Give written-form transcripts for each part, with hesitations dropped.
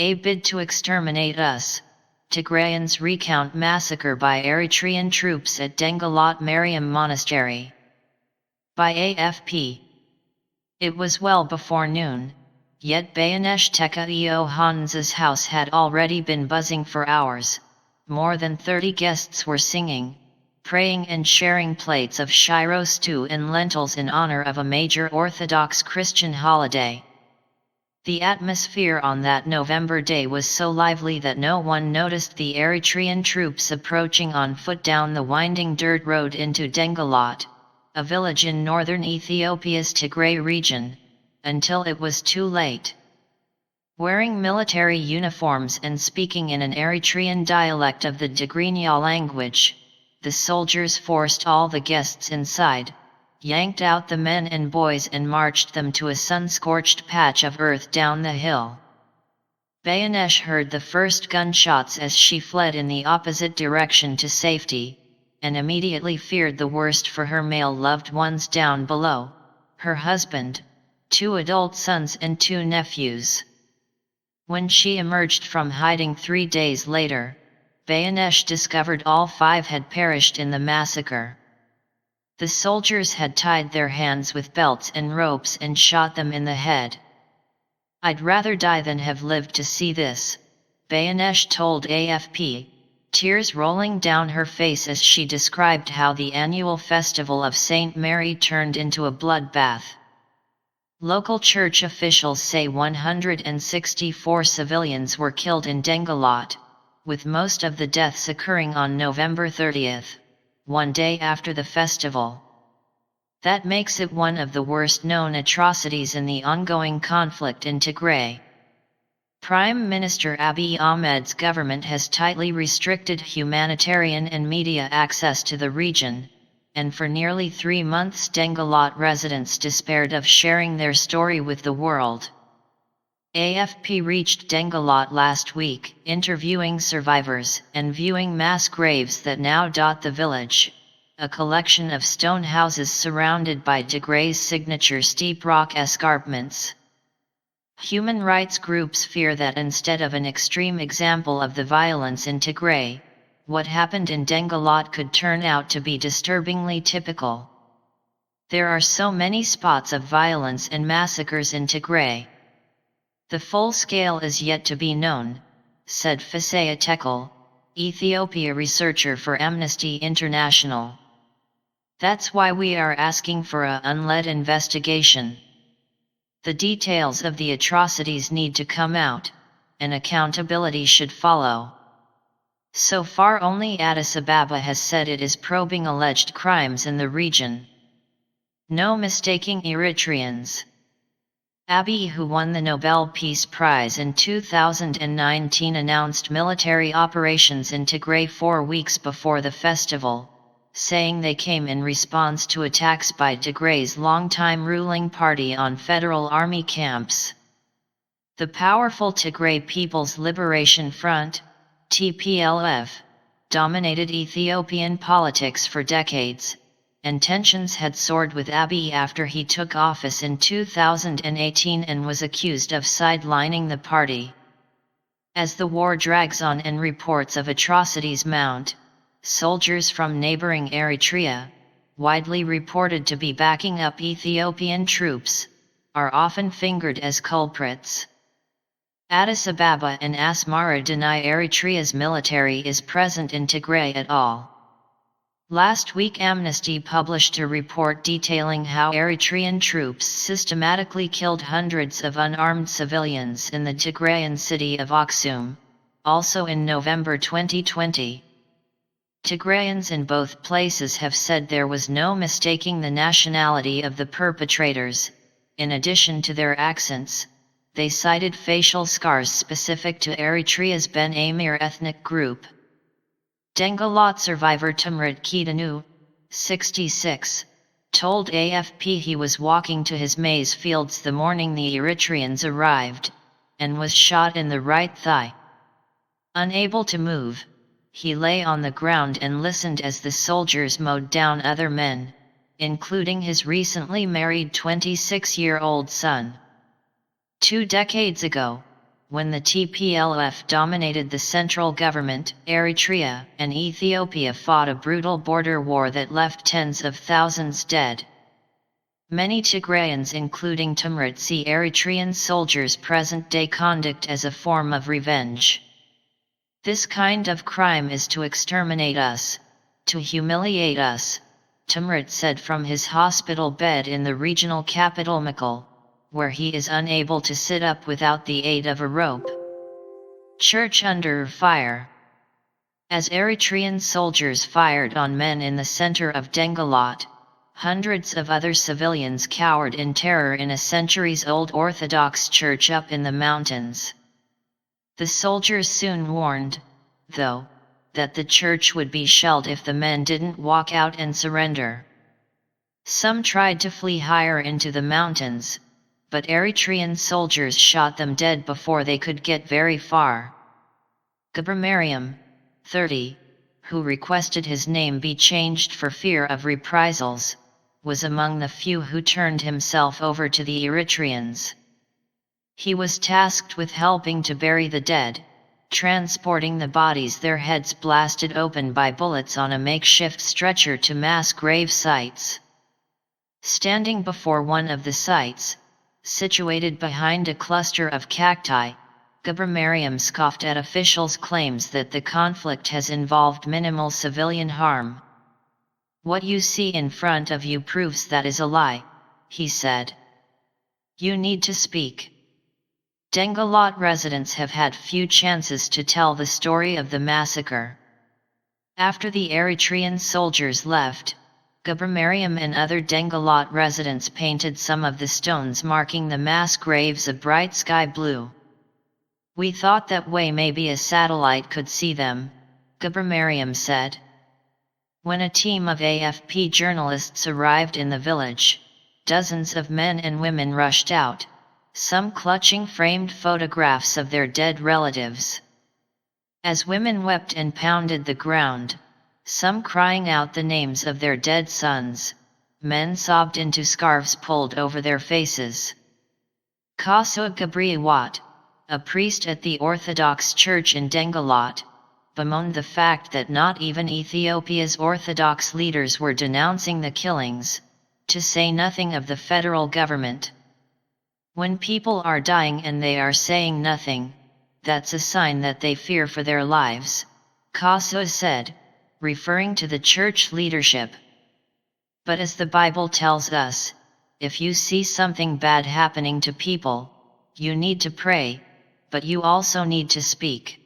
A bid to exterminate us. Tigrayans recount massacre by Eritrean troops at Dengalat Maryam Monastery. By AFP. It was well before noon, yet Bayanesh Teka-eo Hans's house had already been buzzing for hours. More than 30 guests were singing, praying and sharing plates of shiro stew and lentils in honor of a major Orthodox Christian holiday. The atmosphere on that November day was so lively that no one noticed the Eritrean troops approaching on foot down the winding dirt road into Dengalat, a village in northern Ethiopia's Tigray region, until it was too late. Wearing military uniforms and speaking in an Eritrean dialect of the Tigrinya language, the soldiers forced all the guests inside, yanked out the men and boys and marched them to a sun-scorched patch of earth down the hill. Bayanesh heard the first gunshots as she fled in the opposite direction to safety, and immediately feared the worst for her male loved ones down below, her husband, 2 adult sons and 2 nephews. When she emerged from hiding 3 days later, Bayanesh discovered all 5 had perished in the massacre. The soldiers had tied their hands with belts and ropes and shot them in the head. "I'd rather die than have lived to see this," Bayanesh told AFP, tears rolling down her face as she described how the annual festival of St. Mary turned into a bloodbath. Local church officials say 164 civilians were killed in Dengalat, with most of the deaths occurring on November 30th. 1 day after the festival. That makes it one of the worst known atrocities in the ongoing conflict in Tigray. Prime Minister Abiy Ahmed's government has tightly restricted humanitarian and media access to the region, and for nearly 3 months Dengalat residents despaired of sharing their story with the world. AFP reached Dengalat last week, interviewing survivors and viewing mass graves that now dot the village, a collection of stone houses surrounded by Tigray's signature steep rock escarpments. Human rights groups fear that instead of an extreme example of the violence in Tigray, what happened in Dengalat could turn out to be disturbingly typical. There are so many spots of violence and massacres in Tigray. The full scale is yet to be known, said Fisaya Tekel, Ethiopia researcher for Amnesty International. That's why we are asking for an unled investigation. The details of the atrocities need to come out, and accountability should follow. So far only Addis Ababa has said it is probing alleged crimes in the region. No mistaking Eritreans. Abiy, who won the Nobel Peace Prize in 2019, announced military operations in Tigray 4 weeks before the festival, saying they came in response to attacks by Tigray's longtime ruling party on federal army camps. The powerful Tigray People's Liberation Front, TPLF, dominated Ethiopian politics for decades, and tensions had soared with Abiy after he took office in 2018 and was accused of sidelining the party. As the war drags on and reports of atrocities mount, soldiers from neighboring Eritrea, widely reported to be backing up Ethiopian troops, are often fingered as culprits. Addis Ababa and Asmara deny Eritrea's military is present in Tigray at all. Last week Amnesty published a report detailing how Eritrean troops systematically killed hundreds of unarmed civilians in the Tigrayan city of Aksum, also in November 2020. Tigrayans in both places have said there was no mistaking the nationality of the perpetrators. In addition to their accents, they cited facial scars specific to Eritrea's Ben Amir ethnic group. Denggalat survivor Tumrit Kedanu, 66, told AFP he was walking to his maize fields the morning the Eritreans arrived, and was shot in the right thigh. Unable to move, he lay on the ground and listened as the soldiers mowed down other men, including his recently married 26-year-old son. 2 decades ago, when the TPLF dominated the central government, Eritrea and Ethiopia fought a brutal border war that left tens of thousands dead. Many Tigrayans, including Tumrit, see Eritrean soldiers' present-day conduct as a form of revenge. This kind of crime is to exterminate us, to humiliate us, Tumrit said from his hospital bed in the regional capital Mekelle, where he is unable to sit up without the aid of a rope. Church under fire. As Eritrean soldiers fired on men in the center of Denggalat, hundreds of other civilians cowered in terror in a centuries-old Orthodox church up in the mountains. The soldiers soon warned, though, that the church would be shelled if the men didn't walk out and surrender. Some tried to flee higher into the mountains, but Eritrean soldiers shot them dead before they could get very far. Maryam, 30, who requested his name be changed for fear of reprisals, was among the few who turned himself over to the Eritreans. He was tasked with helping to bury the dead, transporting the bodies, their heads blasted open by bullets, on a makeshift stretcher to mass grave sites. Standing before one of the sites, situated behind a cluster of cacti, Maryam scoffed at officials' claims that the conflict has involved minimal civilian harm. "What you see in front of you proves that is a lie," he said. "You need to speak." Denggalat residents have had few chances to tell the story of the massacre. After the Eritrean soldiers left, Maryam and other Denggalat residents painted some of the stones marking the mass graves a bright sky blue. "We thought that way maybe a satellite could see them," Maryam said. When a team of AFP journalists arrived in the village, dozens of men and women rushed out, some clutching framed photographs of their dead relatives. As women wept and pounded the ground, some crying out the names of their dead sons, men sobbed into scarves pulled over their faces. Kasu Gabriawat, a priest at the Orthodox Church in Denggalat, bemoaned the fact that not even Ethiopia's Orthodox leaders were denouncing the killings, to say nothing of the federal government. "When people are dying and they are saying nothing, that's a sign that they fear for their lives," Kasu said, referring to the church leadership. "But as the Bible tells us, if you see something bad happening to people, you need to pray, but you also need to speak."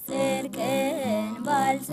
ጽድቅን ባልሰ